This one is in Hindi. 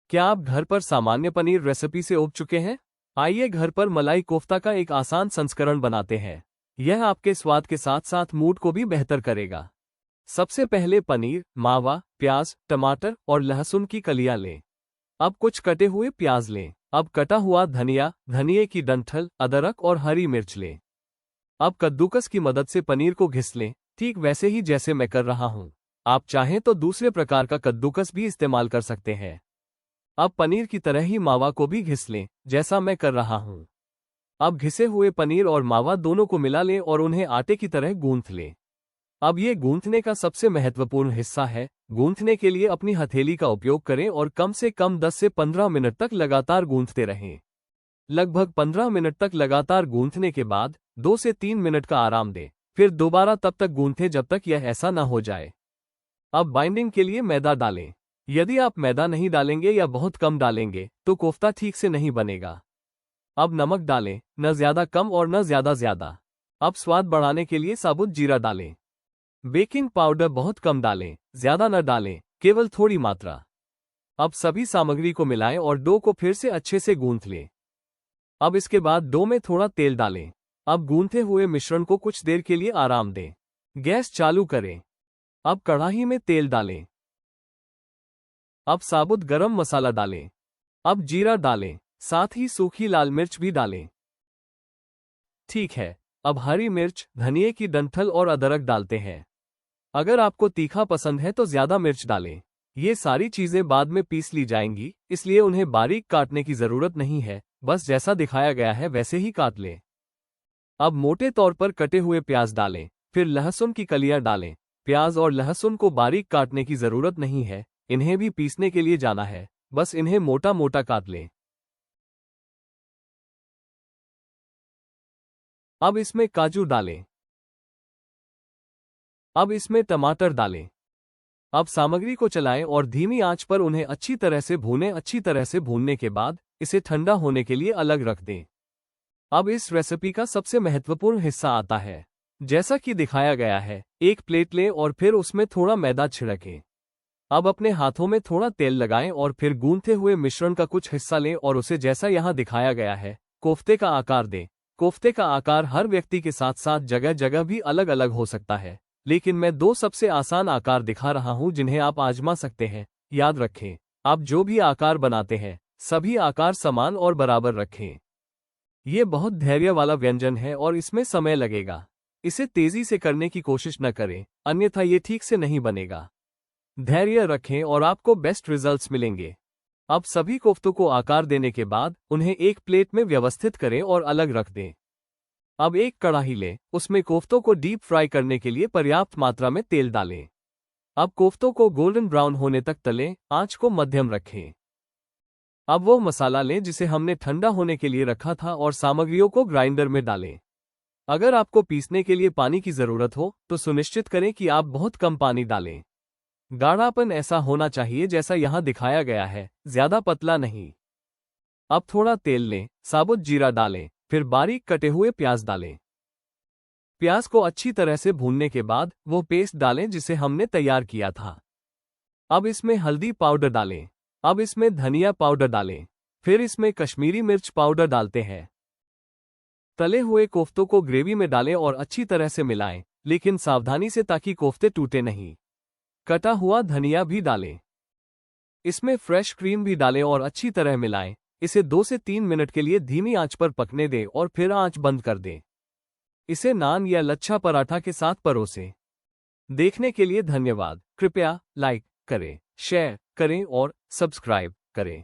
क्या आप घर पर सामान्य पनीर रेसिपी से ऊब चुके हैं? आइए घर पर मलाई कोफ्ता का एक आसान संस्करण बनाते हैं। यह आपके स्वाद के साथ साथ मूड को भी बेहतर करेगा। सबसे पहले पनीर, मावा, प्याज, टमाटर और लहसुन की कलियां लें। अब कुछ कटे हुए प्याज लें। अब कटा हुआ धनिया, धनिये की डंठल, अदरक और हरी मिर्च लें। अब कद्दूकस की मदद से पनीर को घिस लें, ठीक वैसे ही जैसे मैं कर रहा हूं। आप चाहें तो दूसरे प्रकार का कद्दूकस भी इस्तेमाल कर सकते हैं। अब पनीर की तरह ही मावा को भी घिस लें, जैसा मैं कर रहा हूं। अब घिसे हुए पनीर और मावा दोनों को मिला लें और उन्हें आटे की तरह गूंथ लें। अब ये गूंथने का सबसे महत्वपूर्ण हिस्सा है। गूंथने के लिए अपनी हथेली का उपयोग करें और कम से कम 10 से 15 मिनट तक लगातार गूंथते रहें। लगभग 15 मिनट तक लगातार गूंथने के बाद 2 से 3 मिनट का आराम दें, फिर दोबारा तब तक गूंथें जब तक यह ऐसा न हो जाए। अब बाइंडिंग के लिए मैदा डालें। यदि आप मैदा नहीं डालेंगे या बहुत कम डालेंगे तो कोफ्ता ठीक से नहीं बनेगा। अब नमक डालें, न ज्यादा कम और न ज्यादा ज्यादा। अब स्वाद बढ़ाने के लिए साबुत जीरा डालें। बेकिंग पाउडर बहुत कम डालें, ज्यादा न डालें, केवल थोड़ी मात्रा। अब सभी सामग्री को मिलाएं और डो को फिर से अच्छे से गूंथ लें। अब इसके बाद डो में थोड़ा तेल डालें। अब गूंथे हुए मिश्रण को कुछ देर के लिए आराम दें। गैस चालू करें। अब कढ़ाई में तेल डालें। अब साबुत गरम मसाला डालें। अब जीरा डालें, साथ ही सूखी लाल मिर्च भी डालें। ठीक है, अब हरी मिर्च, धनिये की डंठल और अदरक डालते हैं। अगर आपको तीखा पसंद है तो ज्यादा मिर्च डालें। ये सारी चीजें बाद में पीस ली जाएंगी, इसलिए उन्हें बारीक काटने की जरूरत नहीं है, बस जैसा दिखाया गया है वैसे ही काट लें। अब मोटे तौर पर कटे हुए प्याज डालें, फिर लहसुन की कलियां डालें। प्याज और लहसुन को बारीक काटने की जरूरत नहीं है, इन्हें भी पीसने के लिए जाना है, बस इन्हें मोटा मोटा काट लें। अब इसमें काजू डालें। अब इसमें टमाटर डालें। अब सामग्री को चलाएं और धीमी आंच पर उन्हें अच्छी तरह से भूनें। अच्छी तरह से भूनने के बाद इसे ठंडा होने के लिए अलग रख दें। अब इस रेसिपी का सबसे महत्वपूर्ण हिस्सा आता है। जैसा कि दिखाया गया है, एक प्लेट लें और फिर उसमें थोड़ा मैदा छिड़कें। अब अपने हाथों में थोड़ा तेल लगाएं और फिर गूंथे हुए मिश्रण का कुछ हिस्सा लें और उसे जैसा यहां दिखाया गया है, कोफ्ते का आकार दें। कोफ्ते का आकार हर व्यक्ति के साथ साथ जगह जगह भी अलग अलग हो सकता है, लेकिन मैं 2 सबसे आसान आकार दिखा रहा हूं जिन्हें आप आजमा सकते हैं। याद रखें, आप जो भी आकार बनाते हैं, सभी आकार समान और बराबर रखें। ये बहुत धैर्य वाला व्यंजन है और इसमें समय लगेगा। इसे तेजी से करने की कोशिश न करें, अन्यथा ये ठीक से नहीं बनेगा। धैर्य रखें और आपको बेस्ट रिजल्ट्स मिलेंगे। अब सभी कोफ्तों को आकार देने के बाद उन्हें एक प्लेट में व्यवस्थित करें और अलग रख दें। अब एक कढ़ाई लें, उसमें कोफ्तों को डीप फ्राई करने के लिए पर्याप्त मात्रा में तेल डालें। अब कोफ्तों को गोल्डन ब्राउन होने तक तलें, आंच को मध्यम रखें। अब वो मसाला लें जिसे हमने ठंडा होने के लिए रखा था और सामग्रियों को ग्राइंडर में डालें। अगर आपको पीसने के लिए पानी की जरूरत हो तो सुनिश्चित करें कि आप बहुत कम पानी डालें। गाढ़ापन ऐसा होना चाहिए जैसा यहां दिखाया गया है, ज्यादा पतला नहीं। अब थोड़ा तेल लें, साबुत जीरा डालें, फिर बारीक कटे हुए प्याज डालें। प्याज को अच्छी तरह से भूनने के बाद वो पेस्ट डालें जिसे हमने तैयार किया था। अब इसमें हल्दी पाउडर डालें। अब इसमें धनिया पाउडर डालें, फिर इसमें कश्मीरी मिर्च पाउडर डालते हैं। तले हुए कोफ्तों को ग्रेवी में डालें और अच्छी तरह से मिलाएं, लेकिन सावधानी से ताकि कोफ्ते टूटे नहीं। कटा हुआ धनिया भी डालें। इसमें फ्रेश क्रीम भी डालें और अच्छी तरह मिलाएं। इसे 2 से 3 मिनट के लिए धीमी आंच पर पकने दें और फिर आंच बंद कर दें। इसे नान या लच्छा पराठा के साथ परोसें। देखने के लिए धन्यवाद। कृपया लाइक करें, शेयर करें और सब्सक्राइब करें।